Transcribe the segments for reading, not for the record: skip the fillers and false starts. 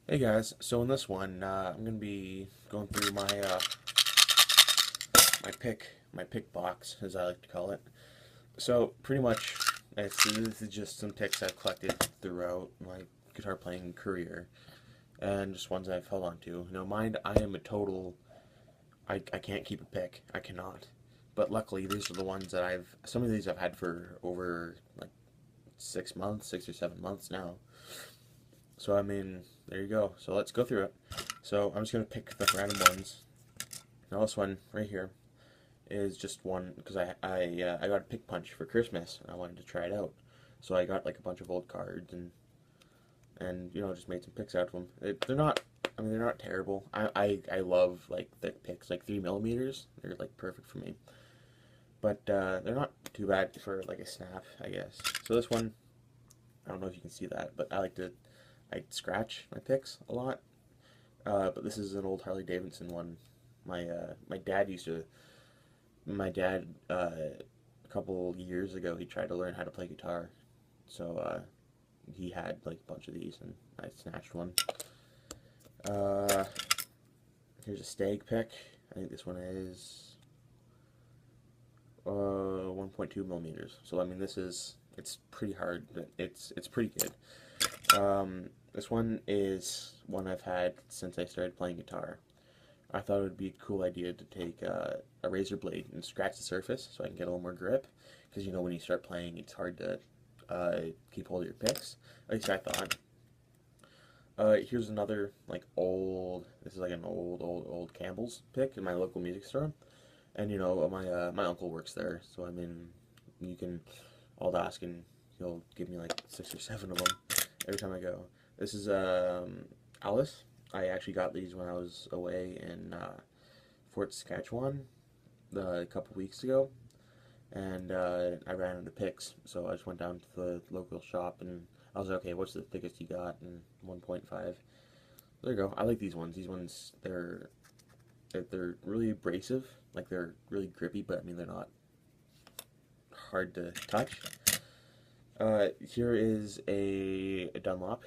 Hey guys, so in this one, I'm gonna be going through my pick box, as I like to call it. So pretty much, this is just some picks I've collected throughout my guitar playing career, and just ones I've held on to. Mind, I am a total. I can't keep a pick. I cannot. But luckily, these are the ones that Some of these I've had for over like 6 months, 6 or 7 months now. So I mean, there you go. So let's go through it. So I'm just gonna pick the random ones. Now this one right here is just one because I got a pick punch for Christmas and I wanted to try it out. So I got like a bunch of old cards and just made some picks out of them. They're not. I mean, they're not terrible. I love like thick picks, like 3 millimeters. They're like perfect for me. But they're not too bad for like a snap, I guess. So this one, I don't know if you can see that, but I scratch my picks a lot. But this is an old Harley Davidson one. My dad used to. My dad a couple years ago he tried to learn how to play guitar, so he had like a bunch of these, and I snatched one. Uh, Here's a stag pick. I think this one is 1.2 millimeters. So I mean, it's pretty hard, but it's pretty good. This one is one I've had since I started playing guitar. I thought it would be a cool idea to take a razor blade and scratch the surface so I can get a little more grip. Because when you start playing, it's hard to keep hold of your picks. At least I thought. Here's another like old. This is like an old Campbell's pick in my local music store, and my uncle works there, so I mean, I'll ask and he'll give me like 6 or 7 of them every time I go. This is Alice. I actually got these when I was away in Fort Saskatchewan a couple weeks ago, and I ran into picks, so I just went down to the local shop and I was like, okay, what's the thickest you got? And 1.5. There you go. I like these ones. These ones, they're really abrasive, like they're really grippy, but I mean they're not hard to touch. Here is a Dunlop,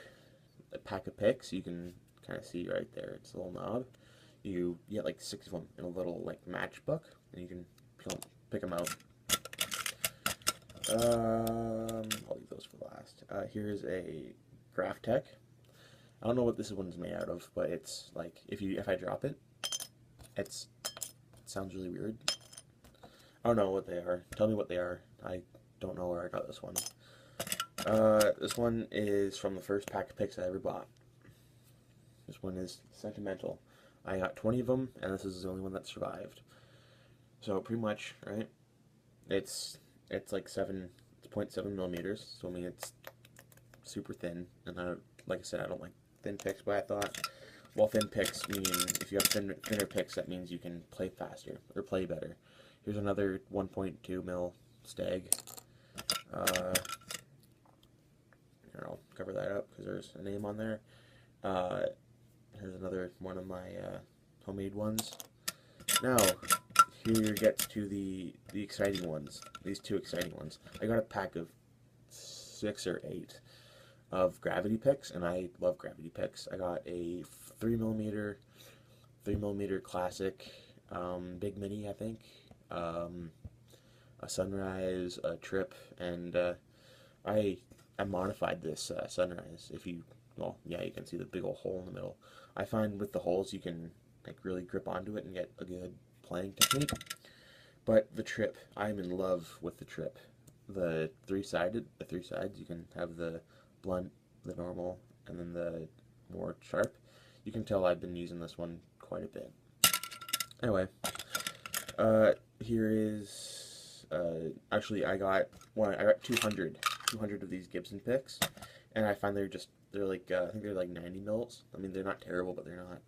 a pack of picks. You can kind of see right there. It's a little knob. You get like 6 of them in a little like matchbook, and you can pick them out. I'll leave those for last. Here's a Graph Tech. I don't know what this one's made out of, but it's like if I drop it, it sounds really weird. I don't know what they are. Tell me what they are. I don't know where I got this one. This one is from the first pack of picks I ever bought. This one is sentimental. I got 20 of them, and this is the only one that survived. So pretty much, right? It's like 0.7 millimeters. So I mean, it's super thin, and like I said, I don't like thin picks. But I thought, well, thin picks mean if you have thinner picks, that means you can play faster or play better. Here's another 1.2 mil stag. Here, I'll cover that up because there's a name on there. Here's another one of my homemade ones. Now, here gets to the exciting ones. These 2 exciting ones. I got a pack of 6 or 8 of gravity picks, and I love gravity picks. I got a 3 millimeter classic, big mini, I think, a sunrise, a trip, and I modified this sunrise. Well, yeah, you can see the big old hole in the middle. I find with the holes you can like really grip onto it and get a good playing technique. But the trip, I'm in love with the trip. The three sides, you can have the blunt, the normal, and then the more sharp. You can tell I've been using this one quite a bit. Anyway, here is, actually I got 200 of these Gibson picks, and I find they're like, I think they're like 90 mils. I mean, they're not terrible, but they're not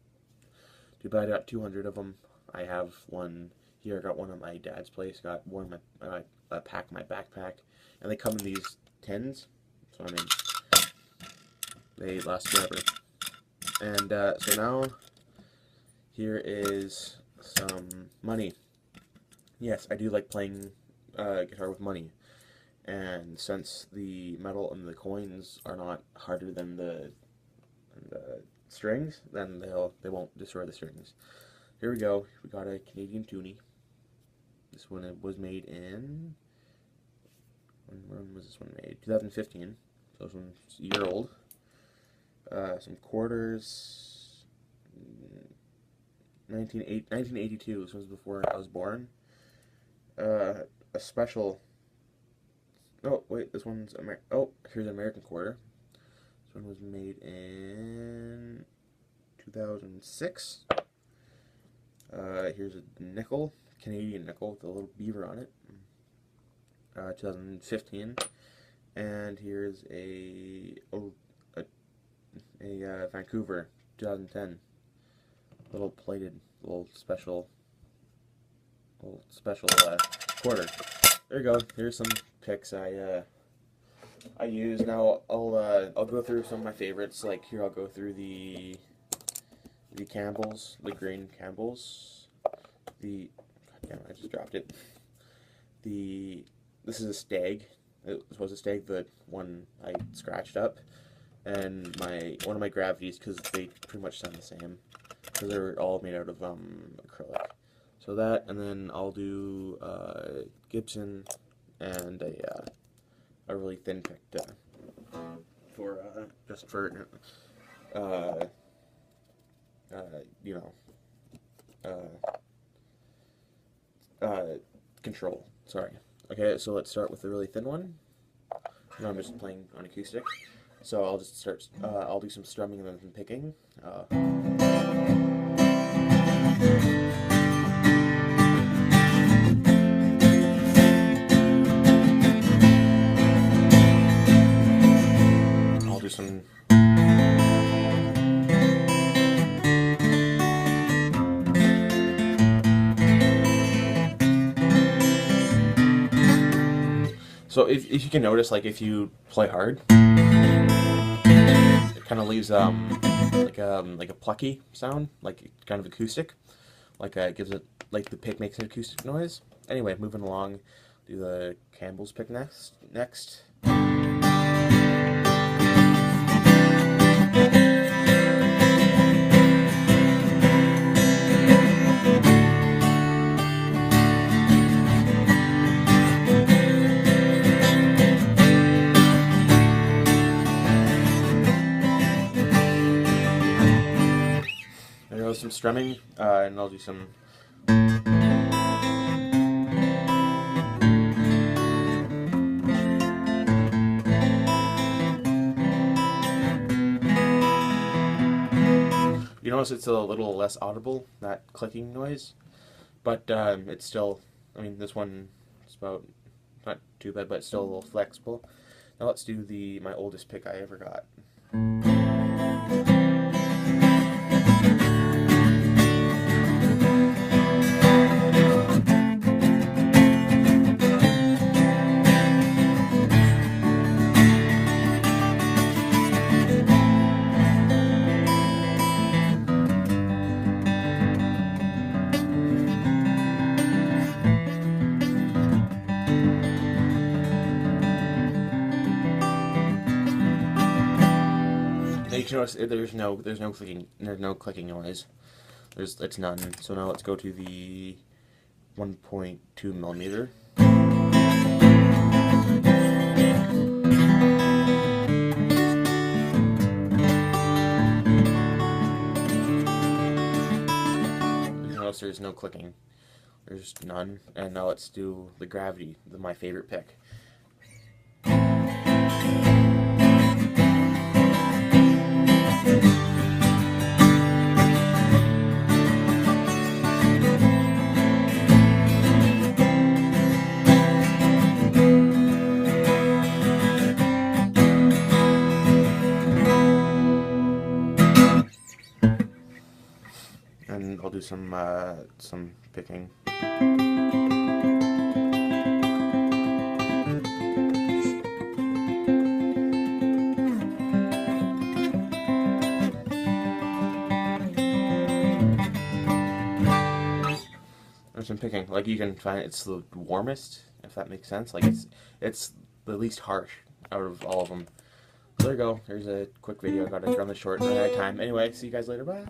too bad. I got 200 of them. I have one here. I got one at my dad's place. Got one in a pack in my backpack, and they come in these tins. So I mean, they last forever. And so now, here is some money. Yes, I do like playing guitar with money. And since the metal and the coins are not harder than the strings, then they won't destroy the strings. Here we go. We got a Canadian toonie. This one was made in, when was this one made? 2015. So this one's a year old. Some quarters. 1982. This was before I was born. A special. Oh wait, this one's here's an American quarter. This one was made in 2006. Here's a nickel, Canadian nickel with a little beaver on it. 2015. And here's a Vancouver, 2010. Little plated, special quarter. There you go. Here's some picks I use. Now I'll go through some of my favorites. Like here, I'll go through the Campbells, the green Campbells. God damn, I just dropped it. This is a stag. It was a stag, the one I scratched up, and one of my gravities, because they pretty much sound the same, because they're all made out of acrylic. So that, and then I'll do Gibson and a really thin pick just for control. Sorry. Okay, so let's start with the really thin one. Now I'm just playing on acoustic. So I'll just start, I'll do some strumming and then some picking. I'll do some... So if you can notice, like if you play hard, it kind of leaves like a plucky sound, like kind of acoustic, like it gives it, like the pick makes an acoustic noise. Anyway, moving along, do the Campbell's pick next. Some strumming, and I'll do some. You notice it's a little less audible, that clicking noise, but it's still, I mean, this one is about, not too bad, but it's still a little flexible. Now let's do my oldest pick I ever got. You can notice there's no clicking noise. It's none. So now let's go to the 1.2 millimeter. You notice there's no clicking. There's none. And now let's do the gravity, my favorite pick. And I'll do some picking. There's some picking. Like you can find it's the warmest, if that makes sense. Like it's the least harsh out of all of them. there you go. There's a quick video. I got to run the short, run out of time. Anyway, see you guys later. Bye.